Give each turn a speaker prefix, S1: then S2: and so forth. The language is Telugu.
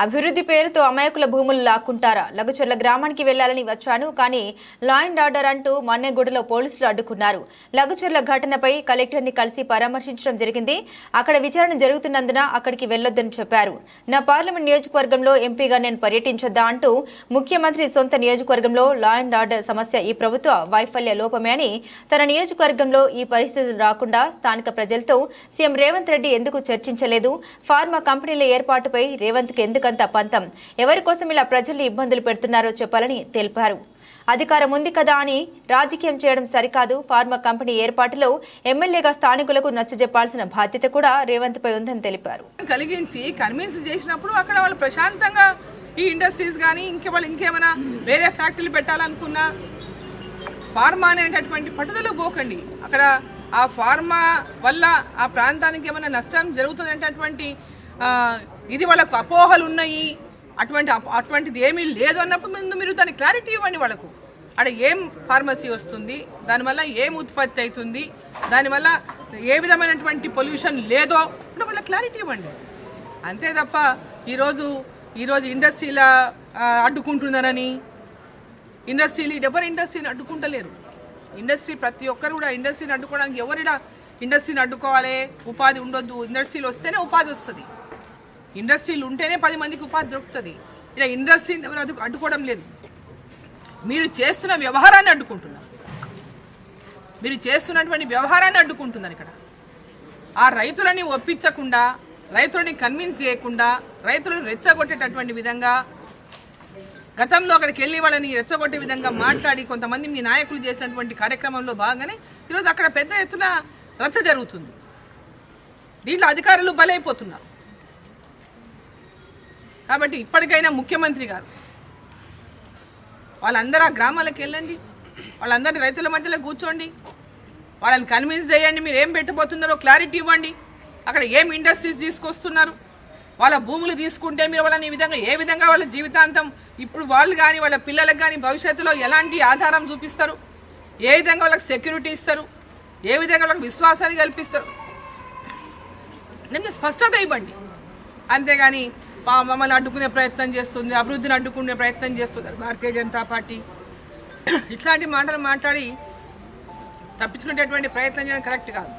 S1: అభివృద్ధి పేరుతో అమాయకుల భూములు లాక్కుంటారా? లగచర్ల గ్రామానికి వెళ్లాలని వచ్చాను, కానీ లా అండ్ ఆర్డర్ అంటూ మన్నెగూడలో పోలీసులు అడ్డుకున్నారు. లగచర్ల ఘటనపై కలెక్టర్ని కలిసి పరామర్శించడం జరిగింది. అక్కడ విచారణ జరుగుతున్నందున అక్కడికి వెళ్లొద్దని చెప్పారు. నా పార్లమెంట్ నియోజకవర్గంలో ఎంపీగా నేను పర్యటించొద్దా అంటూ ముఖ్యమంత్రి సొంత నియోజకవర్గంలో లా అండ్ ఆర్డర్ సమస్య ఈ ప్రభుత్వ వైఫల్య లోపమే అని, తన నియోజకవర్గంలో ఈ పరిస్థితులు రాకుండా స్థానిక ప్రజలతో సీఎం రేవంత్ రెడ్డి ఎందుకు చర్చించలేదు? ఫార్మా కంపెనీల ఏర్పాటుపై రేవంత్కి ఎందుకంత పంతం? ఎవరి కోసం ఇలా ప్రజల్ని ఇబ్బందులు పెడుతున్నారో చెప్పాలని తెలిపారు. అధికారం ఉంది కదా అని రాజకీయం చేయడం సరికాదు. ఫార్మా కంపెనీ ఏర్పాటులో ఎమ్మెల్యేగా స్థానికులకు నచ్చజెప్పాల్సిన బాధ్యత కూడా రేవంత్ పై ఉందని తెలిపారు.
S2: కలిగించి కన్విన్స్ చేసినప్పుడు అక్కడ వాళ్ళు ప్రశాంతంగా ఈ ఇండస్ట్రీస్ కానీ ఇంకేమైనా వేరే ఫ్యాక్టరీలు పెట్టాలనుకున్నా ఫార్మా అనేటటువంటి పట్టుదల పోకండి. అక్కడ ఆ ఫార్మా వల్ల ఆ ప్రాంతానికి ఏమైనా నష్టం జరుగుతుంది అనేటటువంటి ఇది వాళ్ళకు అపోహలు ఉన్నాయి, అటువంటిది ఏమీ లేదు అన్నప్పుడు ముందు మీరు దాని క్లారిటీ ఇవ్వండి. వాళ్ళకు అక్కడ ఏం ఫార్మసీ వస్తుంది, దానివల్ల ఏం ఉత్పత్తి అవుతుంది, దానివల్ల ఏ విధమైనటువంటి పొల్యూషన్ లేదో అంటే వాళ్ళ క్లారిటీ ఇవ్వండి. అంతే తప్ప ఈరోజు ఇండస్ట్రీల అడ్డుకుంటుందనని ఎవరు ఇండస్ట్రీని అడ్డుకుంటలేరు. ఇండస్ట్రీ ప్రతి ఒక్కరు కూడా ఇండస్ట్రీని అడ్డుకోవడానికి ఎవరిడా ఇండస్ట్రీని అడ్డుకోవాలి? ఉపాధి ఉండొద్దు. ఇండస్ట్రీలు వస్తేనే ఉపాధి వస్తుంది. ఇండస్ట్రీలు ఉంటేనే 10 మందికి ఉపాధి దొరుకుతుంది. ఇలా ఇండస్ట్రీని ఎవరు అడ్డుకోవడం లేదు. మీరు చేస్తున్న వ్యవహారాన్ని అడ్డుకుంటున్నారు. మీరు చేస్తున్నటువంటి వ్యవహారాన్ని అడ్డుకుంటున్నారు. ఇక్కడ ఆ రైతులని ఒప్పించకుండా, రైతులని కన్విన్స్ చేయకుండా, రైతులను రెచ్చగొట్టేటటువంటి విధంగా గతంలో అక్కడికి వెళ్ళి వాళ్ళని రెచ్చగొట్టే విధంగా మాట్లాడి కొంతమంది మీ నాయకులు చేసినటువంటి కార్యక్రమంలో భాగంగానే ఈరోజు అక్కడ పెద్ద ఎత్తున రచ్చ జరుగుతుంది. దీంట్లో అధికారులు బలైపోతున్నారు. కాబట్టి ఇప్పటికైనా ముఖ్యమంత్రి గారు వాళ్ళందరూ ఆ గ్రామాలకు వెళ్ళండి, వాళ్ళందరినీ రైతుల మధ్యలో కూర్చోండి, వాళ్ళని కన్విన్స్ చేయండి. మీరు ఏం పెట్టబోతున్నారో క్లారిటీ ఇవ్వండి. అక్కడ ఏం ఇండస్ట్రీస్ తీసుకొస్తున్నారు, వాళ్ళ భూములు తీసుకుంటే మీరు వాళ్ళని ఏ విధంగా వాళ్ళ జీవితాంతం ఇప్పుడు వాళ్ళు కానీ వాళ్ళ పిల్లలకు కానీ భవిష్యత్తులో ఎలాంటి ఆధారం చూపిస్తారు, ఏ విధంగా వాళ్ళకి సెక్యూరిటీ ఇస్తారు, ఏ విధంగా వాళ్ళకి విశ్వాసాన్ని కల్పిస్తారు, నేను స్పష్టత ఇవ్వండి. అంతేగాని మమ్మల్ని అడ్డుకునే ప్రయత్నం చేస్తుంది, అభివృద్ధిని అడ్డుకునే ప్రయత్నం చేస్తున్నారు భారతీయ జనతా పార్టీ. ఇట్లాంటి మాటలు మాట్లాడి తప్పించుకునేటటువంటి ప్రయత్నం చేయడం కరెక్ట్ కాదు.